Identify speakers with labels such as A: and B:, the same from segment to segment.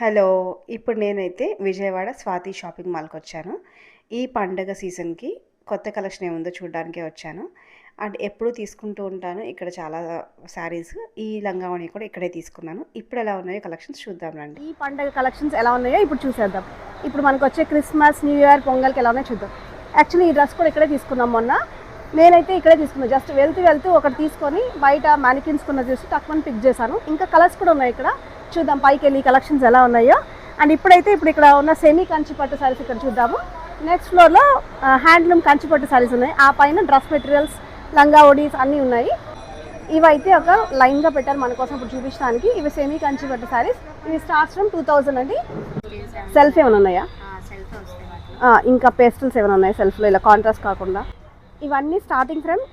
A: Hello. ఇప్పుడు నేనైతే Vijayawada Swathi shopping మాల్‌కొచ్చాను. ఈ పండగ సీజన్‌కి కొత్త కలెక్షన్ ఏముందో చూడ్డానికే వచ్చాను. అండ్ ఎప్పుడూ తీసుకుంటూ ఉంటాను. ఇక్కడ చాలా శారీస్, ఈ లంగావోణి కూడా ఇక్కడే తీసుకున్నాను. ఇప్పుడెలా ఉన్నాయో కలెక్షన్స్ చూద్దాం రండి.
B: ఈ పండగ కలెక్షన్స్ ఎలా ఉన్నాయో ఇప్పుడు చూసేద్దాం. ఇప్పుడు మనకొచ్చే క్రిస్మస్, న్యూ ఇయర్, పొంగల్‌కి ఎలా ఉన్నాయో చూద్దాం. యాక్చువల్లీ ఈ డ్రెస్ కూడా ఇక్కడే తీసుకున్నాం మొన్న. నేనైతే ఇక్కడే తీసుకున్నా. జస్ట్ వెళ్తూ ఒకటి తీసుకొని బయట మ్యానికిన్స్‌కున్న చూసి తక్కువని పిక్ చేశాను. ఇంకా కలర్స్ కూడా ఉన్నాయి ఇక్కడ. చూద్దాం పైకెళ్ళి కలెక్షన్స్ ఎలా ఉన్నాయో. అండ్ ఇప్పుడు ఇక్కడ ఉన్న సెమీ కంచిపట్టు సారీస్ ఇక్కడ చూద్దాము. నెక్స్ట్ ఫ్లోర్లో హ్యాండ్లూమ్ కంచిపట్టు సారీస్ ఉన్నాయి. ఆ పైన డ్రెస్ మెటీరియల్స్, లంగా ఓడీస్ అన్నీ ఉన్నాయి. ఇవైతే ఒక లైన్గా పెట్టారు మన కోసం ఇప్పుడు చూపించడానికి. ఇవి సెమీ కంచిపట్టు సారీస్. ఇవి స్టార్ట్స్ ఫ్రమ్ 2000 అండి. సెల్ఫ్ ఏమైనా ఉన్నాయా? ఇంకా పేస్టల్స్ ఏమైనా ఉన్నాయి సెల్ఫ్లో ఇలా కాంట్రాస్ట్ కాకుండా? ఇవన్నీ స్టార్టింగ్ ఫ్రమ్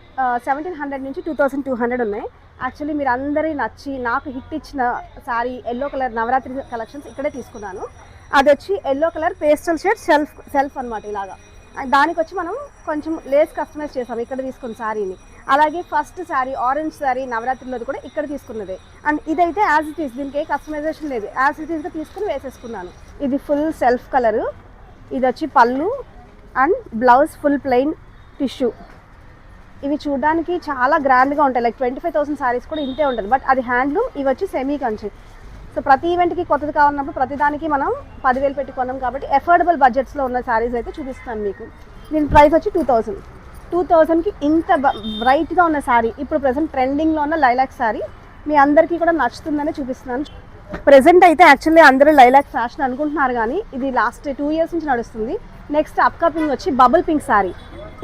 B: 1700 నుంచి 2200 ఉన్నాయి. యాక్చువల్లీ మీరు అందరి నచ్చి నాకు హిట్ ఇచ్చిన sari yellow colour Navratri collections ఇక్కడే తీసుకున్నాను. అది వచ్చి yellow colour pastel shade self అనమాట ఇలాగా. దానికి వచ్చి మనం కొంచెం లేస్ కస్టమైజ్ చేసాం ఇక్కడ తీసుకున్న శారీని. అలాగే ఫస్ట్ శారీ ఆరెంజ్ శారీ నవరాత్రిలోది కూడా ఇక్కడ తీసుకున్నదే. అండ్ ఇదైతే యాజ్ ఇట్ ఈస్, దీనికి ఏ కస్టమైజేషన్ లేదు, యాజ్ ఇట్ ఈస్గా తీసుకుని వేసేసుకున్నాను. ఇది ఫుల్ సెల్ఫ్ కలరు. ఇది వచ్చి పళ్ళు and blouse full plain tissue. ఇవి చూడడానికి చాలా గ్రాండ్గా ఉంటాయి. లైక్ 25,000 శారీస్ కూడా ఇంతే ఉంటుంది. బట్ అది హ్యాండ్లూమ్, ఇవి వచ్చి సెమీ కంచి. సో ప్రతి ఈవెంట్కి కొత్తది కావాలన్నప్పుడు ప్రతిదానికి మనం 10,000 పెట్టి కొన్నాం కాబట్టి ఎఫోర్డబుల్ బడ్జెట్స్లో ఉన్న శారీస్ అయితే చూపిస్తాను మీకు. దీని ప్రైస్ వచ్చి 2000కి ఇంత బ్రైట్గా ఉన్న శారీ, ఇప్పుడు ప్రెసెంట్ ట్రెండింగ్లో ఉన్న లైలాక్ శారీ మీ అందరికీ కూడా నచ్చుతుందని చూపిస్తున్నాను. ప్రెసెంట్ అయితే యాక్చువల్లీ అందరూ లైలాక్ ఫ్యాషన్ అనుకుంటున్నారు, కానీ ఇది లాస్ట్ 2 ఇయర్స్ నుంచి నడుస్తుంది. నెక్స్ట్ అప్కమింగ్ వచ్చి బబుల్ పింక్ శారీ,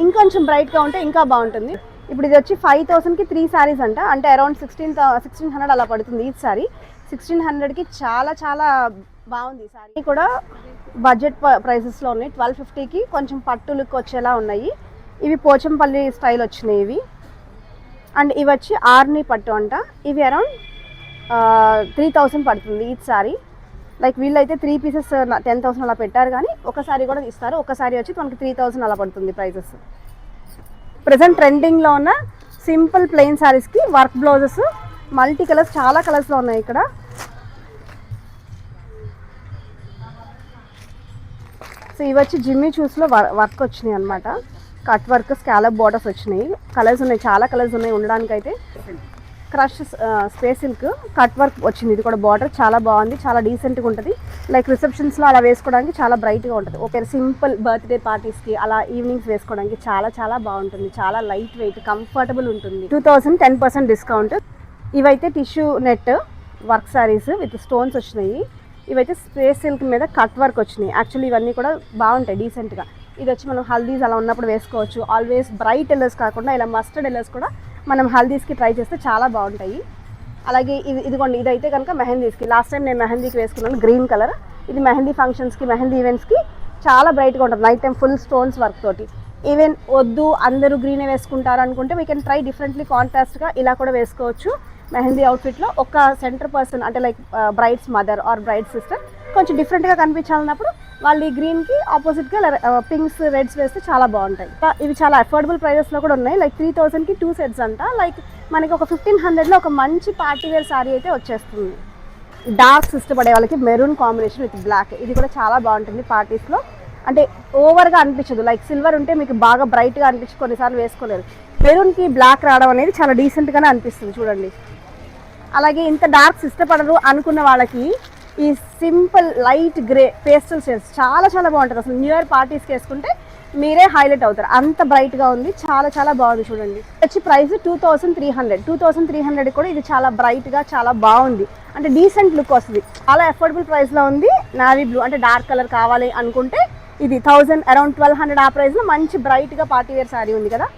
B: ఇంకొంచెం బ్రైట్గా ఉంటే ఇంకా బాగుంటుంది. ఇప్పుడు ఇది వచ్చి 5000కి 3 శారీస్ అంట, అంటే అరౌండ్ 1600 అలా పడుతుంది ఈ శారీ. 1600కి చాలా చాలా బాగుంది ఈ శారీ. కూడా బడ్జెట్ ప్రైసెస్లో ఉన్నాయి. 1250కి కొంచెం పట్టు లుక్ వచ్చేలా ఉన్నాయి. ఇవి పోచంపల్లి స్టైల్ వచ్చినాయి ఇవి. అండ్ ఇవి వచ్చి ఆర్ని పట్టు అంట. ఇవి అరౌండ్ 3000 పడుతుంది ఈ శారీ. లైక్ వీళ్ళైతే 3 పీసెస్ 10,000 అలా పెట్టారు, కానీ ఒక సారీ కూడా ఇస్తారు. ఒక సారీ వచ్చి మనకి 3000 అలా పడుతుంది ప్రైజెస్. ప్రెసెంట్ ట్రెండింగ్లో ఉన్న సింపుల్ ప్లెయిన్ శారీస్కి వర్క్ బ్లౌజెస్, మల్టీ కలర్స్, చాలా కలర్స్లో ఉన్నాయి ఇక్కడ. సో ఇవి వచ్చి జిమ్మీ చూస్లో వర్క్ వచ్చినాయి అనమాట. కట్ వర్క్, స్కాలప్ బార్డర్స్ వచ్చినాయి. కలర్స్ ఉన్నాయి, చాలా కలర్స్ ఉన్నాయి ఉండడానికైతే. Crush space silk cut work వచ్చింది. ఇది కూడా బార్డర్ చాలా బాగుంది, చాలా డీసెంట్గా ఉంటుంది. లైక్ రిసెప్షన్స్లో అలా వేసుకోవడానికి చాలా బ్రైట్గా ఉంటుంది. ఓకే, సింపుల్ బర్త్డే పార్టీస్కి అలా ఈవినింగ్స్ వేసుకోవడానికి చాలా చాలా బాగుంటుంది. చాలా లైట్ వెయిట్, కంఫర్టబుల్ ఉంటుంది. 2000 10% డిస్కౌంట్. ఇవైతే tissue net work saris with stones వచ్చినాయి. ఇవైతే స్పేస్ సిల్క్ మీద కట్ వర్క్ వచ్చినాయి. యాక్చువల్లీ ఇవన్నీ కూడా బాగుంటాయి డీసెంట్గా. ఇది వచ్చి మనం హల్దీస్ అలా ఉన్నప్పుడు వేసుకోవచ్చు. ఆల్వేస్ బ్రైట్ ఎల్లోస్ కాకుండా ఇలా మస్టర్డ్ ఎల్లోస్ కూడా మనం హల్దీస్కి ట్రై చేస్తే చాలా బాగుంటాయి. అలాగే ఇదిగోండి, ఇదైతే కనుక మెహందీస్కి. లాస్ట్ టైం నేను మెహందీకి వేసుకున్నాను గ్రీన్ కలర్. ఇది మెహందీ ఫంక్షన్స్కి, మెహందీ ఈవెంట్స్కి చాలా బ్రైట్గా ఉంటుంది. Night time full stones work తోటి. ఈవెన్ వద్దు అందరూ గ్రీనే వేసుకుంటారు అనుకుంటే వీ కెన్ ట్రై డిఫరెంట్లీ కాంట్రాస్ట్గా ఇలా కూడా వేసుకోవచ్చు. మెహందీ అవుట్ఫిట్లో ఒక సెంటర్ పర్సన్ అంటే like brides mother are braid sister కొంచెం డిఫరెంట్గా కనిపించాలన్నప్పుడు వాళ్ళు ఈ గ్రీన్కి ఆపోజిట్గా పింక్స్, రెడ్స్ వేస్తే చాలా బాగుంటాయి. ఇవి చాలా అఫోర్డబుల్ ప్రైజెస్లో కూడా ఉన్నాయి. లైక్ 3000కి 2 సెట్స్ అంట. లైక్ మనకి ఒక 1500లో ఒక మంచి పార్టీ వేర్ శారీ అయితే వచ్చేస్తుంది. డార్క్స్ ఇష్టపడే వాళ్ళకి మెరూన్ కాంబినేషన్ విత్ బ్లాక్, ఇది కూడా చాలా బాగుంటుంది పార్టీస్లో. అంటే ఓవర్గా అనిపించదు. లైక్ సిల్వర్ ఉంటే మీకు బాగా బ్రైట్గా అనిపించి కొన్నిసార్లు వేసుకోలేరు. మెరూన్కి బ్లాక్ రావడం అనేది చాలా డీసెంట్గానే అనిపిస్తుంది చూడండి. అలాగే ఇంత డార్క్స్ ఇష్టపడరు అనుకున్న వాళ్ళకి ఈ simple light grey pastel shades చాలా చాలా బాగుంటుంది. అసలు న్యూ ఇయర్ పార్టీస్కి వేసుకుంటే మీరే హైలైట్ అవుతారు, అంత బ్రైట్గా ఉంది. చాలా చాలా బాగుంది చూడండి. వచ్చి ప్రైస్ 2300 కూడా ఇది చాలా బ్రైట్గా చాలా బాగుంది. అంటే డీసెంట్ లుక్ వస్తుంది. చాలా అఫోర్డబుల్ ప్రైస్లో ఉంది. నావీ బ్లూ అంటే డార్క్ కలర్ కావాలి అనుకుంటే ఇది 1000 అరౌండ్ 1200 ఆ ప్రైస్లో మంచి బ్రైట్గా పార్టీ వేర్ శారీ ఉంది కదా.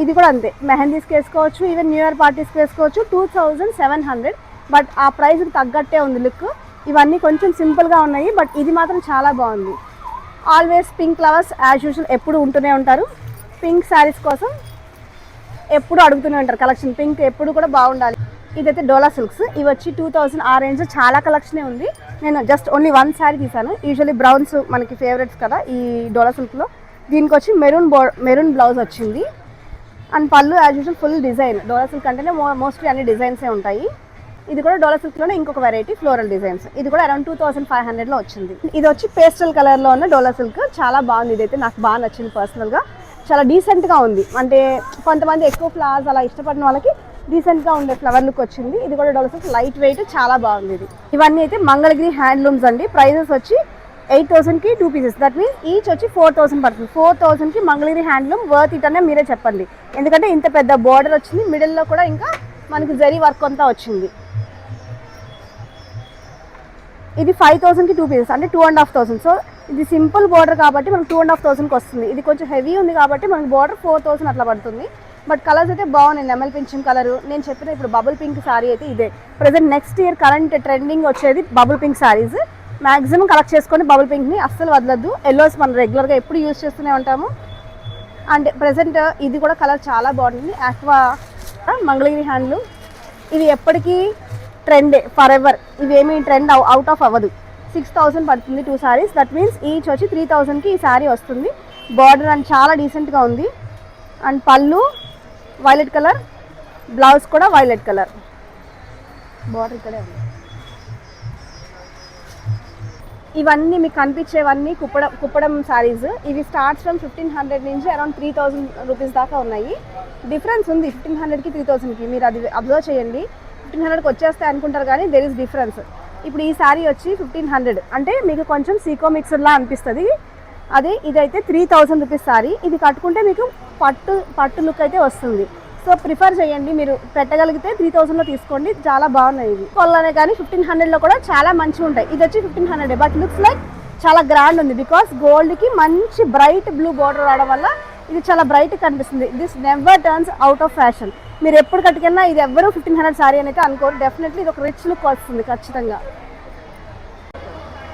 B: ఇది కూడా అంతే, మెహందీస్కి వేసుకోవచ్చు, ఈవెన్ న్యూ ఇయర్ పార్టీస్కి వేసుకోవచ్చు. 2700, బట్ ఆ ప్రైస్కి తగ్గట్టే ఉంది లుక్. ఇవన్నీ కొంచెం సింపుల్గా ఉన్నాయి, బట్ ఇది మాత్రం చాలా బాగుంది. Always pink flowers as usual ఎప్పుడు ఉంటూనే ఉంటారు. పింక్ శారీస్ కోసం ఎప్పుడు అడుగుతూనే ఉంటారు కలెక్షన్. పింక్ ఎప్పుడు కూడా బాగుండాలి. ఇదైతే డోలా సిల్క్స్. ఇవి వచ్చి 2000 ఆ రేంజ్ చాలా కలెక్షనే ఉంది. నేను జస్ట్ ఓన్లీ 1 శారీ తీసాను. యూజువల్లీ బ్రౌన్స్ మనకి ఫేవరెట్స్ కదా ఈ డోలా సిల్క్లో. దీనికి వచ్చి మెరూన్ బ్లౌజ్ వచ్చింది. అండ్ పళ్ళు యాజ్ యూజువల్ ఫుల్ డిజైన్. డోలా సిల్క్ అంటేనే మోస్ట్లీ అన్ని డిజైన్సే ఉంటాయి. ఇది కూడా డోలా సిల్క్లోనే ఇంకొక వెరైటీ ఫ్లోరల్ డిజైన్స్. ఇది కూడా అరౌండ్ 2500లో వచ్చింది. ఇది వచ్చి పేస్టల్ కలర్లో ఉన్న డోలా సిల్క్, చాలా బాగుంది. ఇదైతే నాకు బాగా నచ్చింది పర్సనల్గా, చాలా డీసెంట్గా ఉంది. అంటే కొంతమంది ఎక్కువ ఫ్లవర్స్ అలా ఇష్టపడిన వాళ్ళకి డీసెంట్గా ఉండే ఫ్లవర్ లుక్ వచ్చింది. ఇది కూడా డోలా సిల్క్, లైట్ వెయిట్, చాలా బాగుంది ఇది. ఇవన్నీ అయితే మంగళగిరి హ్యాండ్లూమ్స్ అండి. ప్రైజెస్ వచ్చి 8000కి 2 pieces, దట్ మీన్స్ ఈచ్ వచ్చి 4000 పడుతుంది. 4000కి మంగళగిరి హ్యాండ్లూమ్ వర్త్ ఇట్ అనే మీరే చెప్పండి. ఎందుకంటే ఇంత పెద్ద బార్డర్ వచ్చింది, మిడిల్లో కూడా ఇంకా మనకి జరీ వర్క్ అంతా వచ్చింది. ఇది 5000కి 2 pieces, అంటే 2500. సో ఇది సింపుల్ బార్డర్ కాబట్టి మనకు 2500కి వస్తుంది. ఇది కొంచెం హెవీ ఉంది కాబట్టి మనకి బార్డర్ 4000 అట్లా పడుతుంది. బట్ కలర్స్ అయితే బాగున్నాయి. నెమల్ పింఛం కలర్, నేను చెప్పిన ఇప్పుడు బబుల్ పింక్ శారీ అయితే ఇదే. Present next year current trending వచ్చేది bubble pink saris. Maximum collect చేసుకొని బబుల్ పింక్ని అస్సలు వదలద్దు. ఎల్లోస్ మనం రెగ్యులర్గా ఎప్పుడు యూజ్ చేస్తూనే ఉంటాము. అండ్ ప్రజెంట్ ఇది కూడా కలర్ చాలా బాగుంటుంది. ఆక్వా మంగళగిరి హ్యాండ్లూమ్, ఇది ఎప్పటికీ ట్రెండే, ఫర్ ఎవర్. ఇవేమీ ట్రెండ్ అవుట్ ఆఫ్ అవ్వదు. 6000 పడుతుంది 2 sarees, దట్ మీన్స్ ఈచ్ వచ్చి 3000కి ఈ శారీ వస్తుంది. బార్డర్ అండ్ చాలా డీసెంట్గా ఉంది. అండ్ పళ్ళు వైలెట్ కలర్, బ్లౌజ్ కూడా వైలెట్ కలర్, బార్డర్ ఇక్కడే ఉంది. ఇవన్నీ మీకు కనిపించేవన్నీ కుప్పడం శారీస్. ఇవి స్టార్ట్స్ ఫ్రమ్ 1500 నుంచి అరౌండ్ 3000 రూపీస్ దాకా ఉన్నాయి. డిఫరెన్స్ ఉంది 1500కి 3000కి, మీరు అది అబ్జర్వ్ చేయండి. 1500కి వచ్చేస్తాయి అనుకుంటారు కానీ దెర్ ఇస్ డిఫరెన్స్. ఇప్పుడు ఈ శారీ వచ్చి 1500 అంటే మీకు కొంచెం సీకో మిక్సర్లా అనిపిస్తుంది. అదే ఇదైతే 3000 రూపీస్ శారీ. ఇది కట్టుకుంటే మీకు పట్టు లుక్ అయితే వస్తుంది. సో ప్రిఫర్ చేయండి, మీరు పెట్టగలిగితే 3000లో తీసుకోండి, చాలా బాగున్నాయి ఇవి. కొల్లనే కానీ 1500లో కూడా చాలా మంచిగా ఉంటాయి. ఇది వచ్చి 1500, బట్ లుక్స్ లైక్ చాలా గ్రాండ్ ఉంది. బికాస్ గోల్డ్కి మంచి బ్రైట్ బ్లూ బార్డర్ రావడం వల్ల ఇది చాలా బ్రైట్ కనిపిస్తుంది. This never turns out of fashion. మీరు ఎప్పుడు కట్టుకెళ్ళినా ఇది ఎవరు 1500 శారీ అని అయితే అనుకోరు. డెఫినెట్లీ ఇది ఒక రిచ్ లుక్ వస్తుంది ఖచ్చితంగా.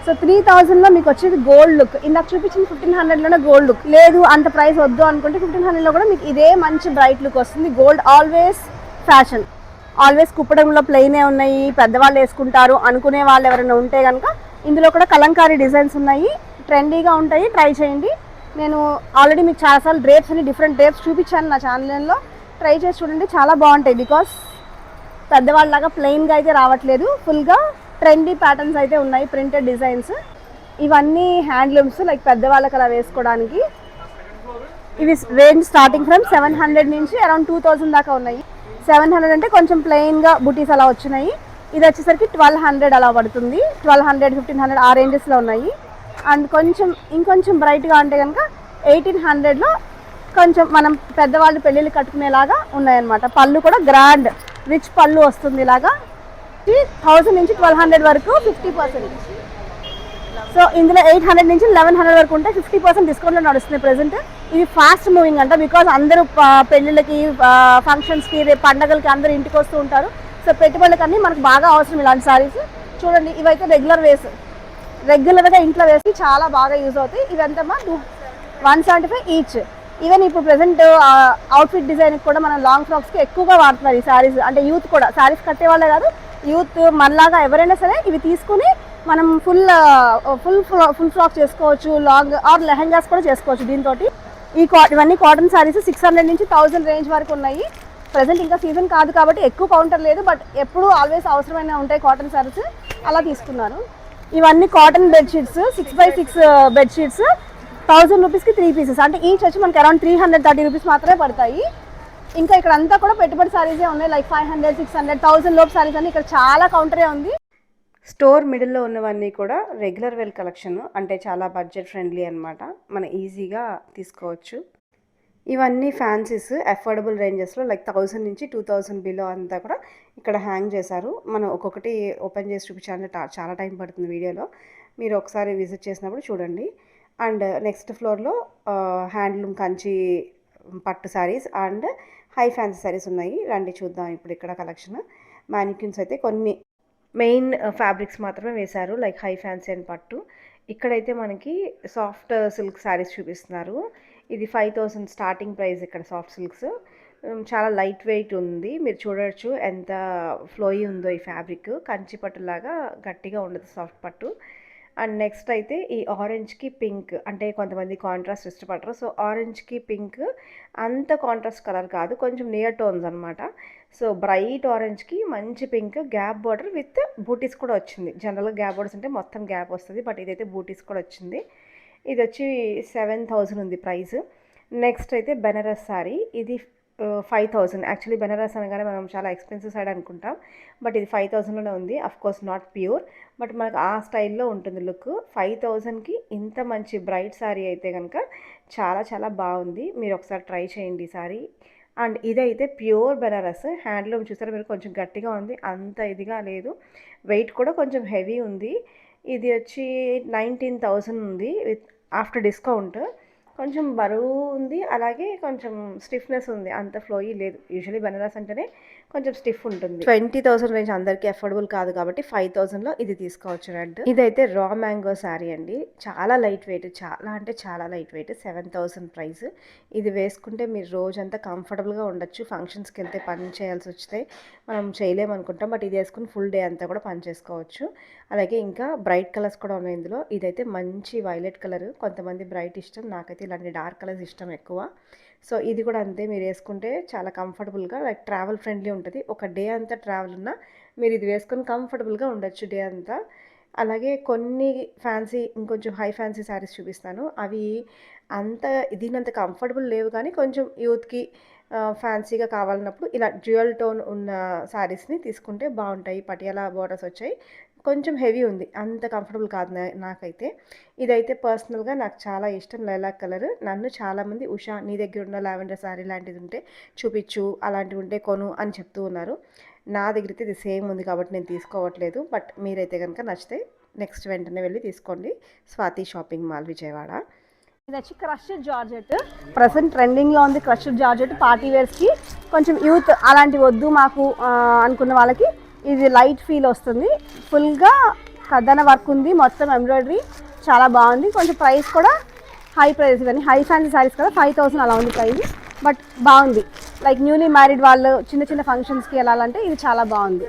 B: సో 3000లో మీకు వచ్చేది గోల్డ్ లుక్. ఇందాక చూపించింది 1500లోనే గోల్డ్ లుక్. లేదు అంత ప్రైస్ వద్దు అనుకుంటే 1500లో కూడా మీకు ఇదే మంచి బ్రైట్ లుక్ వస్తుంది. గోల్డ్ ఆల్వేస్ ఫ్యాషన్, ఆల్వేస్ కుప్పడంలో ప్లెయినే ఉన్నాయి, పెద్దవాళ్ళు వేసుకుంటారు అనుకునే వాళ్ళు ఎవరైనా ఉంటే కనుక ఇందులో కూడా కలంకారీ డిజైన్స్ ఉన్నాయి, ట్రెండీగా ఉంటాయి, ట్రై చేయండి. నేను ఆల్రెడీ మీకు చాలాసార్లు డ్రేప్స్ అని డిఫరెంట్ డ్రేప్స్ చూపించాను నా ఛానల్లో, ట్రై చేసి చూడండి, చాలా బాగుంటాయి. బికాస్ పెద్దవాళ్ళలాగా ప్లెయిన్గా అయితే రావట్లేదు, ఫుల్గా ట్రెండీ ప్యాటర్న్స్ అయితే ఉన్నాయి, ప్రింటెడ్ డిజైన్స్. ఇవన్నీ హ్యాండ్లూమ్స్, లైక్ పెద్దవాళ్ళకి అలా వేసుకోవడానికి. ఇవి రేంజ్ స్టార్టింగ్ ఫ్రమ్ 700 నుంచి అరౌండ్ 2000 దాకా ఉన్నాయి. 700 అంటే కొంచెం ప్లెయిన్గా బుటీస్ అలా వచ్చినాయి. ఇది వచ్చేసరికి 1200 అలా పడుతుంది. 1200, 1500 ఆ రేంజెస్లో ఉన్నాయి. అండ్ ఇంకొంచెం బ్రైట్గా అంటే కనుక 1800లో కొంచెం మనం పెద్దవాళ్ళు పెళ్ళిళ్ళు కట్టుకునేలాగా ఉన్నాయన్నమాట. పళ్ళు కూడా గ్రాండ్ రిచ్ పళ్ళు వస్తుంది. ఇలాగా 1000 నుంచి 1200 వరకు 50%. సో ఇందులో 800 నుంచి 1100 వరకు ఉంటే 50% డిస్కౌంట్లో నడుస్తుంది ప్రెసెంట్. ఇది ఫాస్ట్ మూవింగ్ అంట, బికాజ్ అందరూ పెళ్ళిళ్ళకి, ఫంక్షన్స్కి, పండగలకి అందరూ ఇంటికి వస్తూ ఉంటారు. సో పెట్టుబడులకన్నీ మనకు బాగా అవసరం ఇలాంటి సారీస్. చూడండి, ఇవైతే రెగ్యులర్గా ఇంట్లో వేసి చాలా బాగా యూజ్ అవుతాయి. ఇవంతా 175 ఈచ్. ఈవెన్ ఇప్పుడు ప్రెసెంట్ అవుట్ఫిట్ డిజైన్ కూడా మనం లాంగ్ ఫ్రాక్స్కి ఎక్కువగా వాడుతున్నారు ఈ శారీస్. అంటే యూత్ కూడా, శారీస్ కట్టే వాళ్ళే కాదు, యూత్ మనలాగా ఎవరైనా సరే ఇవి తీసుకుని మనం ఫుల్ ఫ్రాక్ చేసుకోవచ్చు, లాంగ్ ఆర్ లెహెంగాస్ కూడా చేసుకోవచ్చు దీంతో. ఇవన్నీ కాటన్ శారీస్ 600 నుంచి 1000 రేంజ్ వరకు ఉన్నాయి. ప్రజెంట్ ఇంకా సీజన్ కాదు కాబట్టి ఎక్కువ కౌంటర్ లేదు, బట్ ఎప్పుడు ఆల్వేస్ అవసరమైన ఉంటాయి కాటన్ శారీస్, అలా తీసుకున్నాను. ఇవన్నీ కాటన్ బెడ్షీట్స్, 6x6 బెడ్షీట్స్, 1000 రూపీస్కి 3 pieces. అంటే ఈచ్ వచ్చి మనకి అరౌండ్ 330 రూపీస్ మాత్రమే పడతాయి. ఇంకా ఇక్కడ అంతా కూడా పెట్టుబడి శారీసే ఉన్నాయి, లైక్ 500, 600, 1000 లోపు శారీస్ అన్ని ఇక్కడ చాలా కౌంటరే ఉంది.
A: స్టోర్ మిడిల్లో ఉన్నవన్నీ కూడా రెగ్యులర్ వేర్ కలెక్షన్, అంటే చాలా బడ్జెట్ ఫ్రెండ్లీ అనమాట, మనం ఈజీగా తీసుకోవచ్చు. ఇవన్నీ ఫ్యాన్సీస్ అఫోర్డబుల్ రేంజెస్లో, లైక్ 1000 నుంచి 2000 బిలో అంతా కూడా ఇక్కడ హ్యాంగ్ చేశారు. మనం ఒక్కొక్కటి ఓపెన్ చేసి చూపించాలంటే చాలా టైం పడుతుంది వీడియోలో, మీరు ఒకసారి విజిట్ చేసినప్పుడు చూడండి. అండ్ నెక్స్ట్ ఫ్లోర్లో హ్యాండ్లూమ్ కంచి పట్టు saris and high fancy saris ఉన్నాయి. రండి చూద్దాం ఇప్పుడు ఇక్కడ కలెక్షన్. మ్యానిక్యూన్స్ అయితే కొన్ని మెయిన్ ఫ్యాబ్రిక్స్ మాత్రమే వేశారు, లైక్ హై ఫ్యాన్సీ అండ్ పట్టు. ఇక్కడైతే మనకి సాఫ్ట్ సిల్క్ శారీస్ చూపిస్తున్నారు. ఇది 5000 స్టార్టింగ్ ప్రైస్ ఇక్కడ సాఫ్ట్ సిల్క్స్. చాలా లైట్ వెయిట్ ఉంది, మీరు చూడవచ్చు ఎంత ఫ్లోయి ఉందో ఈ ఫ్యాబ్రిక్. కంచి పట్టులాగా గట్టిగా ఉండదు సాఫ్ట్ పట్టు. అండ్ నెక్స్ట్ అయితే ఈ ఆరెంజ్‌కి పింక్ అంటే కొంతమంది కాంట్రాస్ట్ ఇష్టపడరు. సో, ఆరెంజ్‌కి పింక్ అంత కాంట్రాస్ట్ కలర్ కాదు. కొంచెం నియర్ టోన్స్ అనమాట. సో, బ్రైట్ ఆరెంజ్‌కి మంచి పింక్ గ్యాప్ బోర్డర్ విత్ బూటీస్ కూడా వచ్చింది. జనరల్‌గా గ్యాప్ బోర్డర్స్ అంటే మొత్తం గ్యాప్ వస్తది. బట్ ఇదైతే బూటీస్ కూడా వచ్చింది. ఇదొచ్చి 7,000 ఉంది ప్రైస్. నెక్స్ట్ అయితే బెనారస్ సారీ. ఇది 5,000. యాక్చువల్లీ బెనారస్ అనగానే మనం చాలా ఎక్స్‌పెన్సివ్ సైడ్ అనుకుంటాం. బట్ ఇది 5,000లోనే ఉంది. Of course not pure. బట్ మనకు ఆ స్టైల్‌లో ఉంటుంది లుక్. 5,000కి ఇంత మంచి బ్రైట్ సారీ అయితే గనక చాలా చాలా బాగుంది. మీరు ఒకసారి ట్రై చేయండి ఈ సారీ. అండ్ ఇదైతే ప్యూర్ బెనారస్. హ్యాండ్లూమ్ చూసారా మీరు కొంచెం గట్టిగా ఉంది. అంత ఇదిగా లేదు. వెయిట్ కూడా కొంచెం హెవీ ఉంది. ఇది వచ్చి 19,000 ఉంది విత్ ఆఫ్టర్ డిస్కౌంట్. కొంచెం బరువు ఉంది. అలాగే కొంచెం స్టిఫ్‌నెస్ ఉంది. అంత ఫ్లోయీ లేదు. యూజువల్లీ బెనారస్ అంటేనే కొంచెం స్టిఫ్ ఉంటుంది. 20,000 రేంజ్ అందరికీ అఫోర్డబుల్ కాదు కాబట్టి 5,000లో ఇది తీసుకోవచ్చు రెడ్. ఇదైతే రా మ్యాంగో శారీ అండి. చాలా లైట్ వెయిట్. చాలా అంటే చాలా లైట్ వెయిట్. 7,000 ప్రైస్. ఇది వేసుకుంటే మీరు రోజంతా కంఫర్టబుల్‌గా ఉండొచ్చు. ఫంక్షన్స్‌కి వెళ్తే పని చేయాల్సి వస్తే మనం చేయలేమనుకుంటాం. బట్ ఇది వేసుకుని ఫుల్ డే అంతా కూడా పని చేసుకోవచ్చు. అలాగే ఇంకా బ్రైట్ కలర్స్ కూడా ఉన్నాయి ఇందులో. ఇదైతే మంచి వైలెట్ కలర్. కొంతమంది బ్రైట్ ఇష్టం. నాకైతే ఇలాంటి డార్క్ కలర్స్ ఇష్టం ఎక్కువ. సో, ఇది కూడా అంతే. మీరు వేసుకుంటే చాలా కంఫర్టబుల్‌గా లైక్ ట్రావెల్ ఫ్రెండ్లీ ఉంటుంది. ఒక డే అంతా ట్రావెల్ ఉన్నా మీరు ఇది వేసుకొని కంఫర్టబుల్‌గా ఉండొచ్చు డే అంతా. అలాగే కొన్ని ఫ్యాన్సీ ఇంకొంచెం హై ఫ్యాన్సీ శారీస్ చూపిస్తాను. అవి అంత దీనంత కంఫర్టబుల్ లేవు కానీ కొంచెం యూత్‌కి ఫ్యాన్సీగా కావాలన్నప్పుడు ఇలా డ్యూయల్ టోన్ ఉన్న శారీస్‌ని తీసుకుంటే బాగుంటాయి. పటియాలా బోర్డర్స్ వచ్చాయి. కొంచెం హెవీ ఉంది. అంత కంఫర్టబుల్ కాదు నాకైతే. ఇదైతే పర్సనల్‌గా నాకు చాలా ఇష్టం లైలాక్ కలర్. నన్ను చాలామంది ఉషా నీ దగ్గర ఉన్న లావెండర్ శారీ లాంటిది ఉంటే చూపించు, అలాంటివి ఉంటే కొను అని చెప్తూ ఉన్నారు. నా దగ్గర అయితే ఇది సేమ్ ఉంది కాబట్టి నేను తీసుకోవట్లేదు. బట్ మీరైతే కనుక నచ్చితే నెక్స్ట్ వెంటనే వెళ్ళి తీసుకోండి. Swathi shopping mall Vijayawada.
B: ఇది వచ్చి క్రష్డ్ జార్జెట్. ప్రజెంట్ ట్రెండింగ్లో ఉంది క్రష్డ్ జార్జెట్. పార్టీ వేర్స్కి కొంచెం యూత్ అలాంటివి వద్దు మాకు అనుకున్న వాళ్ళకి ఇది లైట్ ఫీల్ వస్తుంది. ఫుల్గా కథన వర్క్ ఉంది. మొత్తం ఎంబ్రాయిడరీ చాలా బాగుంది. కొంచెం ప్రైస్ కూడా హై ప్రైస్ కానీ హై ఫ్యాన్సీ శారీస్ కదా 5,000 అలా ఉంది ప్రైస్. బట్ బాగుంది. లైక్ న్యూలీ మ్యారీడ్ వాళ్ళు చిన్న చిన్న ఫంక్షన్స్కి వెళ్ళాలంటే ఇది చాలా బాగుంది.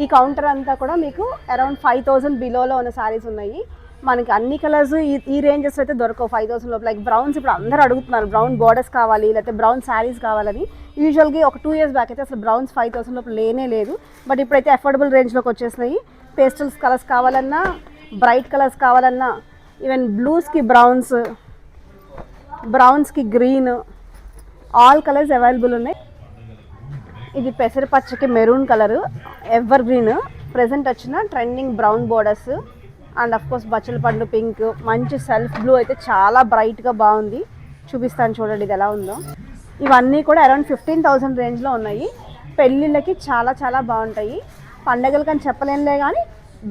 B: ఈ కౌంటర్ అంతా కూడా మీకు అరౌండ్ 5,000 బిలోలో ఉన్న శారీస్ ఉన్నాయి. మనకి అన్ని కలర్స్ ఈ రేంజెస్ అయితే దొరకవు 5,000 లోపు. లైక్ బ్రౌన్స్ ఇప్పుడు అందరూ అడుగుతున్నారు బ్రౌన్ బోర్డర్స్ కావాలి లేకపోతే బ్రౌన్ శారీస్ కావాలని. యూజువల్గా ఒక 2 years బ్యాక్ అయితే అసలు బ్రౌన్స్ 5,000 లోపు లేనే లేదు. బట్ ఇప్పుడైతే అఫోర్డబుల్ రేంజ్లోకి వచ్చేసినాయి. పేస్టల్స్ కలర్స్ కావాలన్నా బ్రైట్ కలర్స్ కావాలన్నా ఈవెన్ బ్లూస్కి బ్రౌన్స్కి గ్రీన్ ఆల్ కలర్స్ అవైలబుల్ ఉన్నాయి. ఇది పెసరపచ్చకి maroon colour evergreen present వచ్చిన trending brown borders and of course బచ్చల పండు పింక్ మంచి సెల్ఫ్ బ్లూ అయితే చాలా బ్రైట్గా బాగుంది. చూపిస్తాను చూడండి ఇది ఎలా ఉందో. ఇవన్నీ కూడా అరౌండ్ 15,000 రేంజ్లో ఉన్నాయి. పెళ్ళిళ్ళకి చాలా చాలా బాగుంటాయి. పండగలకి అని చెప్పలేనులే కానీ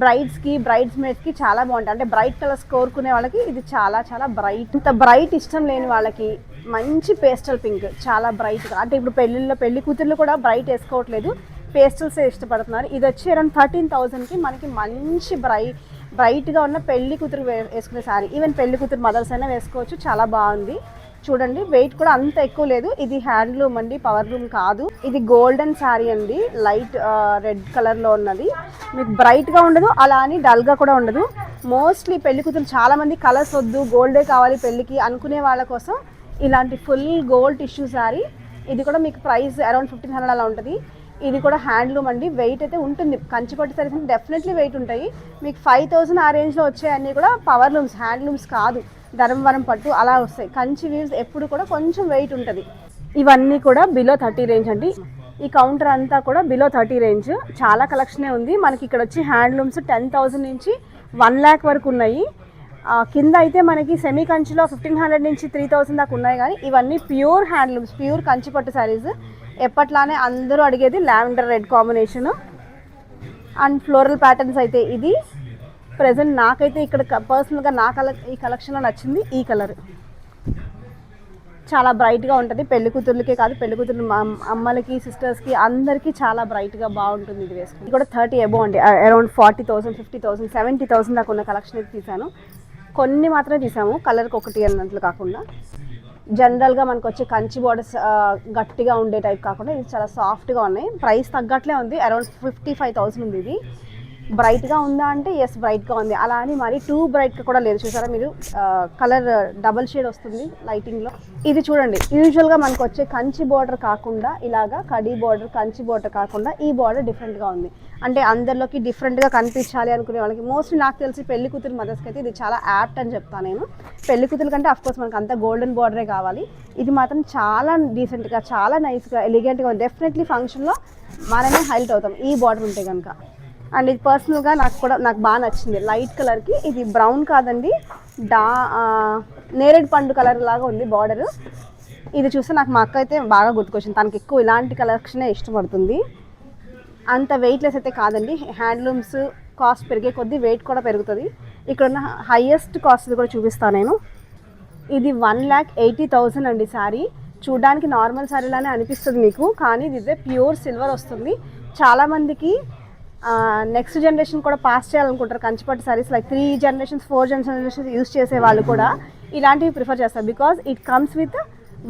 B: బ్రైడ్స్కి బ్రైడ్స్మేడ్స్కి చాలా బాగుంటాయి. అంటే బ్రైట్ కలర్స్ కోరుకునే వాళ్ళకి ఇది చాలా చాలా బ్రైట్. ఇంత బ్రైట్ ఇష్టం లేని వాళ్ళకి మంచి పేస్టల్ పింక్ చాలా బ్రైట్గా. అంటే ఇప్పుడు పెళ్ళిళ్ళలో పెళ్లి కూతుర్లు కూడా బ్రైట్ వేసుకోవట్లేదు, పేస్టల్సే ఇష్టపడుతున్నారు. ఇది వచ్చి అరౌండ్ 13,000కి మనకి మంచి బ్రైట్గా ఉన్న పెళ్లి కూతురు వేసుకునే శారీ. ఈవెన్ పెళ్లి కూతురు మదర్స్ అయినా వేసుకోవచ్చు. చాలా బాగుంది. చూడండి వెయిట్ కూడా అంత ఎక్కువ లేదు. ఇది హ్యాండ్లూమ్ అండి, పవర్ లూమ్ కాదు. ఇది గోల్డెన్ శారీ అండి, లైట్ రెడ్ కలర్లో ఉన్నది. మీకు బ్రైట్గా ఉండదు అలా అని డల్గా కూడా ఉండదు. మోస్ట్లీ పెళ్లి కూతురు చాలామంది కలర్స్ వద్దు గోల్డే కావాలి పెళ్ళికి అనుకునే వాళ్ళ కోసం ఇలాంటి ఫుల్ గోల్డ్ టిష్యూ శారీ. ఇది కూడా మీకు ప్రైస్ అరౌండ్ 1,500 అలా ఉంటుంది. ఇది కూడా హ్యాండ్లూమ్ అండి. వెయిట్ అయితే ఉంటుంది. కంచిపట్టు సారీస్ అంటే డెఫినెట్లీ వెయిట్ ఉంటాయి. మీకు 5,000 ఆ రేంజ్లో వచ్చాయన్నీ కూడా పవర్ లూమ్స్, హ్యాండ్లూమ్స్ కాదు. ధర్మవరం పట్టు అలా వస్తాయి. కంచి వీవ్స్ ఎప్పుడు కూడా కొంచెం వెయిట్ ఉంటుంది. ఇవన్నీ కూడా బిలో 30 రేంజ్ అండి. ఈ కౌంటర్ అంతా కూడా బిలో 30 రేంజ్. చాలా కలెక్షనే ఉంది మనకి. ఇక్కడ వచ్చి హ్యాండ్లూమ్స్ 10,000 నుంచి 1 lakh వరకు ఉన్నాయి. కింద అయితే మనకి సెమీ కంచిలో 1,500 నుంచి 3,000 దాకా ఉన్నాయి. కానీ ఇవన్నీ ప్యూర్ హ్యాండ్లూమ్స్, ప్యూర్ కంచిపట్టు శారీస్. ఎప్పట్లానే అందరూ అడిగేది lavender red combination and floral patterns. అయితే ఇది ప్రెజెంట్ నాకైతే ఇక్కడ పర్సనల్గా ఈ కలెక్షన్లో నచ్చింది ఈ కలర్. చాలా బ్రైట్గా ఉంటుంది. పెళ్లి కూతుర్లకే కాదు, పెళ్లి కూతురు అమ్మలకి సిస్టర్స్కి అందరికీ చాలా బ్రైట్గా బాగుంటుంది ఇది వేసుకుని. ఇది కూడా 30 అబోవ్ అండి. అరౌండ్ 40,000, 50,000, 70,000 దాకా ఉన్న కలెక్షన్ అయితే తీసాను. కొన్ని మాత్రమే తీసాము, కలర్కి ఒకటి అన్నట్లు కాకుండా. జనరల్గా మనకు వచ్చే కంచి బోర్డర్స్ గట్టిగా ఉండే టైప్ కాకుండా ఇది చాలా సాఫ్ట్గా ఉన్నాయి. ప్రైస్ తగ్గట్లే ఉంది. అరౌండ్ 55,000 ఉంది ఇది. బ్రైట్గా ఉందా అంటే ఎస్ బ్రైట్గా ఉంది, అలా అని మరి టూ బ్రైట్గా కూడా లేదు. చూసారా మీరు, కలర్ డబల్ షేడ్ వస్తుంది లైటింగ్లో. ఇది చూడండి, యూజువల్గా మనకు వచ్చే కంచి బార్డర్ కాకుండా ఇలాగా కడీ బార్డర్, కంచి బార్డర్ కాకుండా ఈ బార్డర్ డిఫరెంట్గా ఉంది. అంటే అందరిలోకి డిఫరెంట్గా కనిపించాలి అనుకునే వాళ్ళకి, మోస్ట్లీ నాకు తెలిసి పెళ్లి కూతురు మదర్స్కి అయితే ఇది చాలా యాప్ట్ అని చెప్తాను నేను. పెళ్లి కూతురు కంటే అఫ్కోర్స్ మనకు అంతా గోల్డెన్ బార్డరే కావాలి, ఇది మాత్రం చాలా డీసెంట్గా, చాలా నైస్గా, ఎలిగెంట్గా ఉంది. డెఫినెట్లీ ఫంక్షన్లో మనమే హైలైట్ అవుతాం ఈ బార్డర్ ఉంటే కనుక. అండ్ ఇది పర్సనల్గా నాకు బాగా నచ్చింది. లైట్ కలర్కి ఇది బ్రౌన్ కాదండి, నేరేడు పండు కలర్ లాగా ఉంది బార్డర్. ఇది చూస్తే నాకు మా అక్క అయితే బాగా గుర్తుకొచ్చింది, తనకి ఎక్కువ ఇలాంటి కలెక్షనే ఇష్టపడుతుంది. అంత వెయిట్లెస్ అయితే కాదండి, హ్యాండ్లూమ్స్ కాస్ట్ పెరిగే కొద్దీ వెయిట్ కూడా పెరుగుతుంది. ఇక్కడ ఉన్న హైయెస్ట్ కాస్ట్ కూడా చూపిస్తాను నేను. ఇది 1,80,000 అండి శారీ. చూడడానికి నార్మల్ శారీలానే అనిపిస్తుంది మీకు, కానీ ఇది ప్యూర్ సిల్వర్ వస్తుంది. చాలామందికి నెక్స్ట్ జనరేషన్ కూడా పాస్ చేయాలనుకుంటారు కంచిపట్టు saris, like 3 generations 4 generations use చేసే వాళ్ళు కూడా ఇలాంటివి ప్రిఫర్ చేస్తారు. Because it comes with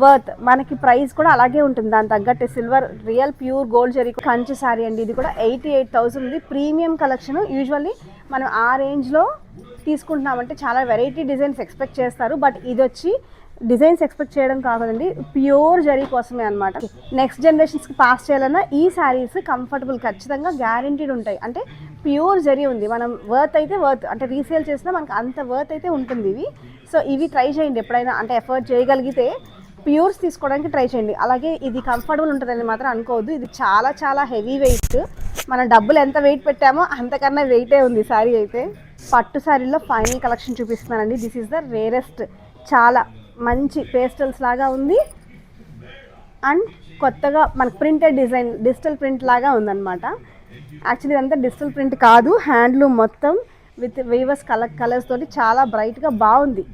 B: worth, మనకి ప్రైస్ కూడా అలాగే ఉంటుంది దాని తగ్గట్టు. Silver real pure gold zari Kanchi sari అండి. ఇది కూడా 88,000 ఉంది. Premium collection. యూజువల్లీ మనం ఆ రేంజ్లో తీసుకుంటున్నామంటే చాలా వెరైటీ డిజైన్స్ ఎక్స్పెక్ట్ చేస్తారు, బట్ ఇది వచ్చి డిజైన్స్ ఎక్స్పెక్ట్ చేయడం కాదండి, ప్యూర్ జరీ కోసమే అనమాట. నెక్స్ట్ జనరేషన్స్కి పాస్ చేయాలన్నా ఈ శారీస్ కంఫర్టబుల్ ఖచ్చితంగా గ్యారంటీడ్ ఉంటాయి. అంటే ప్యూర్ జరీ ఉంది, మనం వర్త్ అయితే వర్త్, అంటే రీసేల్ చేసినా మనకు అంత వర్త్ అయితే ఉంటుంది ఇవి. సో ఇవి ట్రై చేయండి ఎప్పుడైనా, అంటే ఎఫర్ట్ చేయగలిగితే ప్యూర్స్ తీసుకోవడానికి ట్రై చేయండి. అలాగే ఇది కంఫర్టబుల్ ఉంటుందని మాత్రం అనుకోవద్దు, ఇది చాలా చాలా హెవీ వెయిట్. మన డబ్బులు ఎంత వెయిట్ పెట్టామో అంతకన్నా వెయిటే ఉంది శారీ అయితే. పట్టు శారీలో ఫైనల్ కలెక్షన్ చూపిస్తున్నానండి. దిస్ ఈజ్ ద రేరెస్ట్, చాలా మంచి పేస్టల్స్ లాగా ఉంది. అండ్ కొత్తగా మనకు ప్రింటెడ్ డిజైన్, డిజిటల్ ప్రింట్ లాగా ఉందన్నమాట. యాక్చువల్లీ ఇదంతా డిజిటల్ ప్రింట్ కాదు, హ్యాండ్లూమ్ మొత్తం విత్ వీవర్స్ కలర్స్ తోటి చాలా బ్రైట్గా బాగుంది.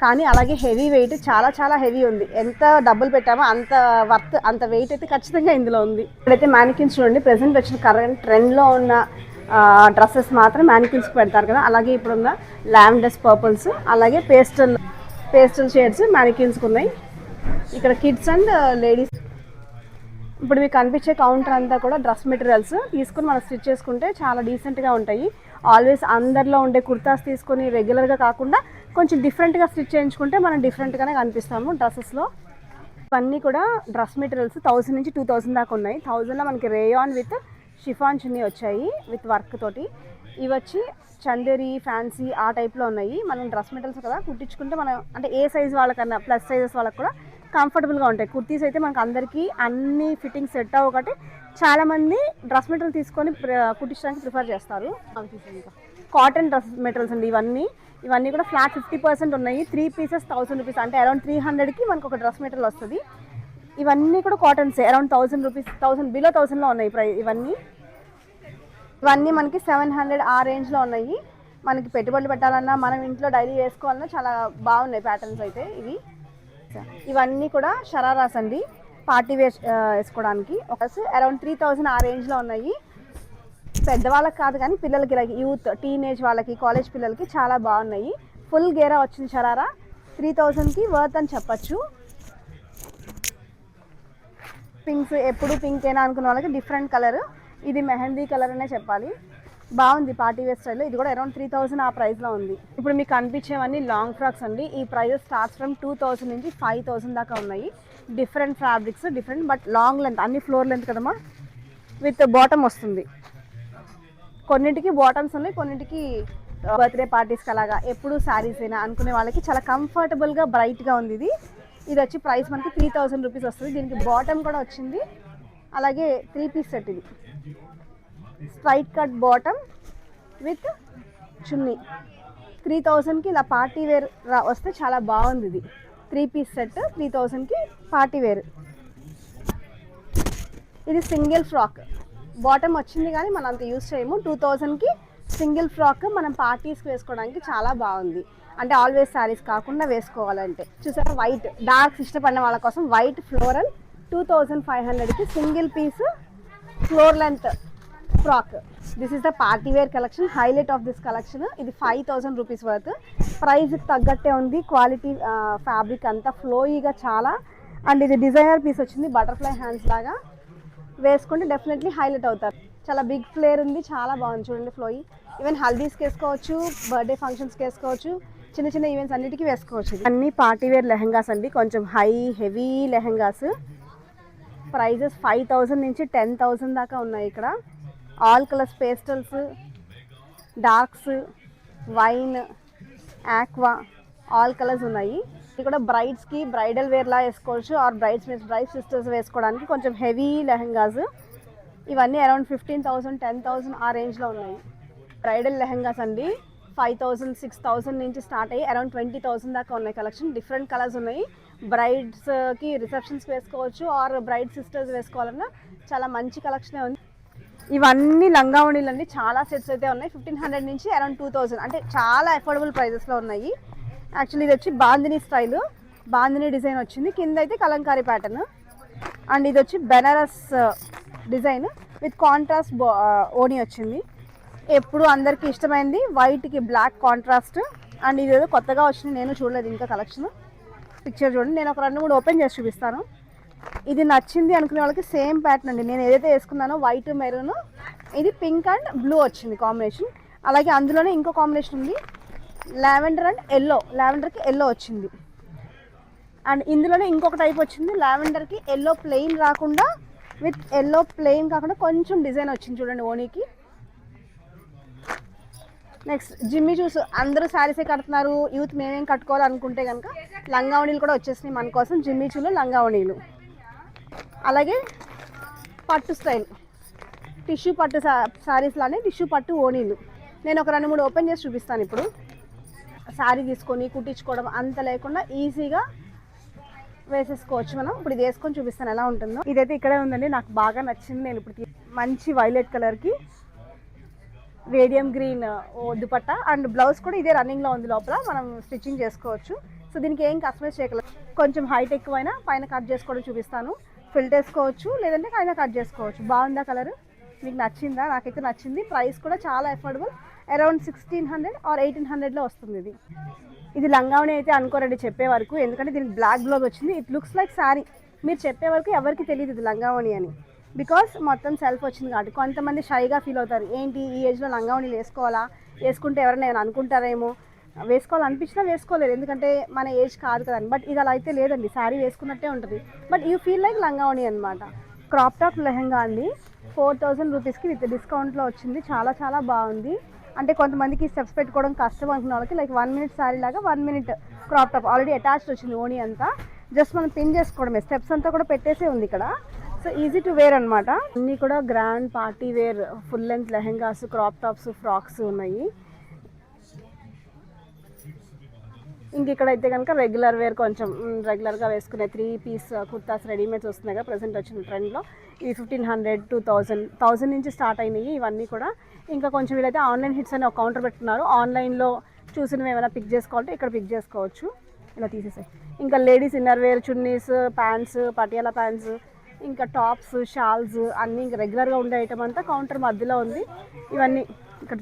B: కానీ అలాగే హెవీ వెయిట్, చాలా చాలా హెవీ ఉంది. ఎంత డబ్బులు పెట్టామో అంత వర్త్, అంత వెయిట్ అయితే ఖచ్చితంగా ఇందులో ఉంది. ఇప్పుడైతే మ్యానికిన్స్ చూడండి, ప్రెసెంట్ వచ్చిన కరెంట్ ట్రెండ్లో ఉన్న డ్రెస్సెస్ మాత్రం మ్యానికిన్స్కి పెడతారు కదా, అలాగే ఇప్పుడున్న లావెండర్ పర్పుల్స్, అలాగే పేస్టల్ షేడ్స్ మ్యానికిన్స్కి ఉన్నాయి. ఇక్కడ కిడ్స్ అండ్ లేడీస్. ఇప్పుడు మీకు కనిపించే కౌంటర్ అంతా కూడా డ్రెస్ మెటీరియల్స్ తీసుకుని మనం స్టిచ్ చేసుకుంటే చాలా డీసెంట్గా ఉంటాయి. ఆల్వేస్ అందరిలో ఉండే కుర్తాస్ తీసుకొని రెగ్యులర్గా కాకుండా కొంచెం డిఫరెంట్గా స్టిచ్ చేయించుకుంటే మనం డిఫరెంట్గానే కనిపిస్తాము డ్రెస్సెస్లో. ఇవన్నీ కూడా డ్రెస్ మెటీరియల్స్ 1000 నుంచి 2000 దాకా ఉన్నాయి. 1000లో మనకి రేయాన్ విత్ షిఫాన్ చున్నీ వచ్చాయి విత్ వర్క్ తోటి. ఇవి వచ్చి చందేరి, ఫ్యాన్సీ ఆ టైప్లో ఉన్నాయి. మనం డ్రెస్ మెటీరియల్స్ కదా కుట్టించుకుంటే మనం, అంటే ఏ సైజ్ వాళ్ళకన్నా ప్లస్ సైజెస్ వాళ్ళకి కూడా కంఫర్టబుల్గా ఉంటాయి. కుర్తీస్ అయితే మనకు అందరికీ అన్ని ఫిట్టింగ్స్ సెట్ అవ్వకటి చాలామంది డ్రెస్ మెటీరియల్ తీసుకొని కుట్టించడానికి ప్రిఫర్ చేస్తారు. కాటన్ డ్రెస్ మెటీరియల్స్ అండి ఇవన్నీ కూడా ఫ్లాట్ 50% ఉన్నాయి. 3 pieces 1000 రూపీస్, అంటే అరౌండ్ 300కి మనకు ఒక డ్రెస్ మెటీరియల్ వస్తుంది. ఇవన్నీ కూడా కాటన్సే, అరౌండ్ 1000 రూపీస్, 1000 బిలో 1000లో ఉన్నాయి ఇవన్నీ మనకి 700 ఆ రేంజ్లో ఉన్నాయి. మనకి పెట్టుబడులు పెట్టాలన్నా, మనం ఇంట్లో డైలీ వేసుకోవాలన్నా చాలా బాగున్నాయి ప్యాటర్న్స్ అయితే ఇవన్నీ కూడా షరారాస్ అండి, పార్టీ వేర్ వేసుకోవడానికి. ఒక అరౌండ్ 3000 ఆ రేంజ్లో ఉన్నాయి. పెద్దవాళ్ళకి కాదు కానీ పిల్లలకి, లైక్ యూత్, టీనేజ్ వాళ్ళకి, కాలేజ్ పిల్లలకి చాలా బాగున్నాయి. ఫుల్ గేరా వచ్చింది షరారా, 3000కి వర్త్ అని చెప్పచ్చు. పింక్స్, ఎప్పుడు పింకేనా అనుకున్న వాళ్ళకి డిఫరెంట్ కలర్, ఇది మెహందీ కలర్ అనే చెప్పాలి. బాగుంది పార్టీ వేర్ స్టైల్లో. ఇది కూడా అరౌండ్ 3000 ఆ ప్రైస్లో ఉంది. ఇప్పుడు మీకు కనిపించేవన్నీ లాంగ్ ఫ్రాక్స్ అండి. ఈ ప్రైజెస్ స్టార్ట్స్ ఫ్రమ్ 2000 నుంచి 5000 దాకా ఉన్నాయి. Different fabrics, different but long length, అన్ని ఫ్లోర్ లెంత్ కదమ్మా, విత్ బాటమ్ వస్తుంది. కొన్నింటికి బాటమ్స్ ఉన్నాయి, కొన్నింటికి బర్త్డే పార్టీస్కి అలాగా ఎప్పుడు శారీస్ అయినా అనుకునే వాళ్ళకి చాలా కంఫర్టబుల్గా బ్రైట్గా ఉంది. ఇది వచ్చి ప్రైస్ మనకి 3000 రూపీస్ వస్తుంది. దీనికి బాటమ్ కూడా వచ్చింది, అలాగే 3 piece సెట్. ఇది స్ట్రైట్ కట్ బాటమ్ విత్ చున్నీ. 3000కి ఇలా పార్టీ వేర్ వస్తే చాలా బాగుంది. ఇది 3 piece సెట్ 3000కి పార్టీ వేర్. ఇది సింగిల్ ఫ్రాక్, బాటమ్ వచ్చింది కానీ మనం అంత యూస్ చేయము. 2000కి సింగిల్ ఫ్రాక్ మనం పార్టీస్కి వేసుకోవడానికి చాలా బాగుంది. అంటే ఆల్వేస్ శారీస్ కాకుండా వేసుకోవాలంటే. చూసారా, వైట్ డార్క్స్ ఇష్టపడిన వాళ్ళ కోసం వైట్ ఫ్లోరల్ 2500కి single piece floor length frock. This is the party wear collection, highlight of this collection. ఇది 5000 రూపీస్ వర్త్. ప్రైస్కి తగ్గట్టే ఉంది, క్వాలిటీ ఫ్యాబ్రిక్ అంతా ఫ్లోయీగా చాలా. అండ్ ఇది డిజైనర్ పీస్ వచ్చింది, బటర్ఫ్లై హ్యాండ్స్ లాగా వేసుకుంటే డెఫినెట్లీ హైలైట్ అవుతారు. చాలా బిగ్ ఫ్లేర్ ఉంది, చాలా బాగుంది చూడండి ఫ్లోయి. ఈవెన్ హల్దీస్కి వేసుకోవచ్చు, బర్త్డే ఫంక్షన్స్కి వేసుకోవచ్చు, చిన్న చిన్న ఈవెంట్స్ అన్నిటికీ వేసుకోవచ్చు. అన్ని పార్టీ వేర్ లెహెంగాస్ అండి, కొంచెం హెవీ లెహెంగాస్. ప్రైజెస్ 5,000 నుంచి 10,000 దాకా ఉన్నాయి ఇక్కడ. All colours, pastels, darks, wine, aqua, all colours ఉన్నాయి. ఇది కూడా బ్రైడ్స్కి బ్రైడల్ వేర్లా వేసుకోవచ్చు, ఆర్ బ్రైడ్ సిస్టర్స్ వేసుకోవడానికి కొంచెం హెవీ లెహెంగాస్. ఇవన్నీ అరౌండ్ 15,000, 10,000 ఆ రేంజ్లో ఉన్నాయి. బ్రైడల్ లెహెంగాస్ అండి 5,000, 6,000 నుంచి స్టార్ట్ అయ్యి అరౌండ్ 20,000 దాకా ఉన్నాయి కలెక్షన్. డిఫరెంట్ కలర్స్ ఉన్నాయి. బ్రైడ్స్కి రిసెప్షన్స్కి వేసుకోవచ్చు, ఆర్ బ్రైడ్ సిస్టర్స్ వేసుకోవాలన్నా చాలా మంచి కలెక్షనే ఉంది. ఇవన్నీ లంగా ఓణీలు అండి, చాలా సెట్స్ అయితే ఉన్నాయి. 1,500 నుంచి అరౌండ్ 2,000, అంటే చాలా అఫోర్డబుల్ ప్రైజెస్లో ఉన్నాయి. యాక్చువల్లీ ఇది వచ్చి బాందినీ స్టైల్, బాందినీ డిజైన్ వచ్చింది, కింద అయితే కలంకారీ ప్యాటర్న్. అండ్ ఇది వచ్చి బెనారస్ డిజైన్ విత్ కాంట్రాస్ట్ ఓణీ వచ్చింది. ఎప్పుడు అందరికీ ఇష్టమైంది వైట్కి బ్లాక్ కాంట్రాస్ట్. అండ్ ఇది ఏదో కొత్తగా వచ్చింది, నేను చూడలేదు ఇంకా కలెక్షన్. పిక్చర్ చూడండి, నేను ఒక 2-3 ఓపెన్ చేసి చూపిస్తాను. ఇది నచ్చింది అనుకునే వాళ్ళకి సేమ్ ప్యాటర్న్ అండి. నేను ఏదైతే వేసుకున్నానో వైట్ మెరూన్, ఇది పింక్ అండ్ బ్లూ వచ్చింది కాంబినేషన్. అలాగే అందులోనే ఇంకో కాంబినేషన్ ఉంది, లావెండర్ అండ్ ఎల్లో, లావెండర్కి ఎల్లో వచ్చింది. అండ్ ఇందులోనే ఇంకొక టైప్ వచ్చింది, లావెండర్కి ఎల్లో ప్లెయిన్ రాకుండా విత్ ఎల్లో ప్లెయిన్ కాకుండా కొంచెం డిజైన్ వచ్చింది చూడండి ఓణీకి. నెక్స్ట్ జిమ్మి చూస్, అందరూ శారీసే కడుతున్నారు, యూత్ మేమేం కట్టుకోవాలి అనుకుంటే కనుక లంగా ఓణీలు కూడా వచ్చేసినాయి మన కోసం. జిమ్మి చూలు లంగా ఓణీలు, అలాగే పట్టు స్టైల్ టిష్యూ పట్టు శారీస్ లానే టిష్యూ పట్టు ఓణీలు. నేను ఒక 2-3 ఓపెన్ చేసి చూపిస్తాను. ఇప్పుడు శారీ తీసుకొని కుట్టించుకోవడం అంత లేకుండా ఈజీగా వేసేసుకోవచ్చు మనం. ఇప్పుడు ఇది వేసుకొని చూపిస్తాను ఎలా ఉంటుందో. ఇదైతే ఇక్కడే ఉందండి, నాకు బాగా నచ్చింది. నేను ఇప్పుడు మంచి వైలెట్ కలర్కి radium green dupatta, and blouse కూడా ఇదే రన్నింగ్లో ఉంది, లోపల మనం స్టిచ్చింగ్ చేసుకోవచ్చు. సో దీనికి ఏం కస్టమైజ్ చేయగలరు. కొంచెం హైట్ ఎక్కువైనా పైన కట్ చేసుకోవడం చూపిస్తాను. ఫిల్ట్ వేసుకోవచ్చు, లేదంటే పైన కట్ చేసుకోవచ్చు. బాగుందా కలర్, మీకు నచ్చిందా? నాకైతే నచ్చింది. ప్రైస్ కూడా చాలా అఫోర్డబుల్, అరౌండ్ 1,600 ఆర్ 1,800లో వస్తుంది. ఇది లంగావణి అయితే అనుకోరండి చెప్పే వరకు, ఎందుకంటే దీనికి బ్లాక్ బ్లౌజ్ వచ్చింది. ఇట్ లుక్స్ లైక్ శారీ, మీరు చెప్పే వరకు ఎవరికి తెలియదు ఇది లంగావణి అని, బికాస్ మొత్తం సెల్ఫ్ వచ్చింది కాబట్టి. కొంతమంది షైగా ఫీల్ అవుతారు, ఏంటి ఈ ఏజ్లో లంగావణిలు వేసుకోవాలా, వేసుకుంటే ఎవరైనా ఏమైనా అనుకుంటారేమో, వేసుకోవాలనిపించినా వేసుకోలేదు, ఎందుకంటే మన ఏజ్ కాదు కదండి. బట్ ఇది అలా అయితే లేదండి, శారీ వేసుకున్నట్టే ఉంటుంది, బట్ యూ ఫీల్ లైక్ లంగావణి అనమాట. క్రాప్ టాప్ లెహెంగా అండి, 4,000 రూపీస్కి విత్ డిస్కౌంట్లో వచ్చింది. చాలా చాలా బాగుంది. అంటే కొంతమందికి స్టెప్స్ పెట్టుకోవడం కష్టం అనుకున్న వాళ్ళకి లైక్ 1 మినిట్ శారీ లాగా 1 minute crop top already attached వచ్చింది ఓణీ అంతా. జస్ట్ మనం పిన్ చేసుకోవడమే, స్టెప్స్ అంతా కూడా పెట్టేసే ఉంది ఇక్కడ. సో ఈజీ టు వేర్ అనమాట. అన్నీ కూడా grand party wear full length lehengas, crop tops, frocks ఉన్నాయి. ఇంక ఇక్కడైతే కనుక రెగ్యులర్ వేర్, కొంచెం రెగ్యులర్గా వేసుకునే 3 పీస్ కుర్తాస్ రెడీమేడ్స్ వస్తున్నాయి కదా ప్రజెంట్ వచ్చిన ట్రెండ్లో. ఇవి 1,500, 2,000 నుంచి స్టార్ట్ అయినాయి ఇవన్నీ కూడా. ఇంకా కొంచెం వీళ్ళైతే ఆన్లైన్ హిట్స్ అని ఒక కౌంటర్ పెట్టుకున్నారు, ఆన్లైన్లో చూసినవి ఏమైనా పిక్ చేసుకోవాలంటే ఇక్కడ పిక్ చేసుకోవచ్చు. ఇలా తీసేసాయి. ఇంకా ladies inner wear, chunnis, pants, Patiala pants, ఇంకా టాప్స్, షాల్స్ అన్నీ ఇంకా రెగ్యులర్గా ఉండే ఐటమ్ అంతా కౌంటర్ మధ్యలో ఉంది. ఇవన్నీ ఇక్కడ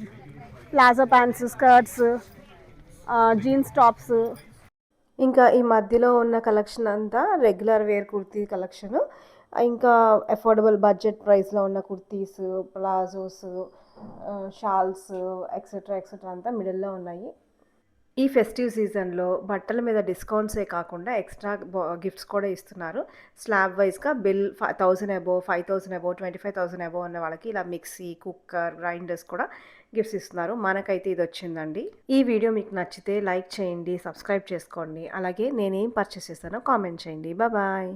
B: palazzo pants, skirts, jeans tops. ఇంకా ఈ మధ్యలో ఉన్న కలెక్షన్ అంతా రెగ్యులర్ వేర్ కుర్తీ కలెక్షన్. ఇంకా అఫోర్డబుల్ బడ్జెట్ ప్రైస్లో ఉన్న కుర్తీస్, ప్లాజోస్, షాల్స్ ఎక్సెట్రా అంతా మిడిల్లో ఉన్నాయి. ఈ ఫెస్టివ్ సీజన్లో బట్టల మీద డిస్కౌంట్సే కాకుండా ఎక్స్ట్రా గిఫ్ట్స్ కూడా ఇస్తున్నారు. స్లాబ్ వైజ్గా బిల్ 1,000 అబోవ్, 5,000 అబోవ్, 25,000 అబోవ్ ఉన్న వాళ్ళకి ఇలా మిక్సీ, కుక్కర్, గ్రైండర్స్ కూడా గిఫ్ట్స్ ఇస్తున్నారు. మనకైతే ఇది వచ్చిందండి. ఈ వీడియో మీకు నచ్చితే లైక్ చేయండి, సబ్స్క్రైబ్ చేసుకోండి. అలాగే నేనేం పర్చేస్ చేస్తానో కామెంట్ చేయండి. బాయ్.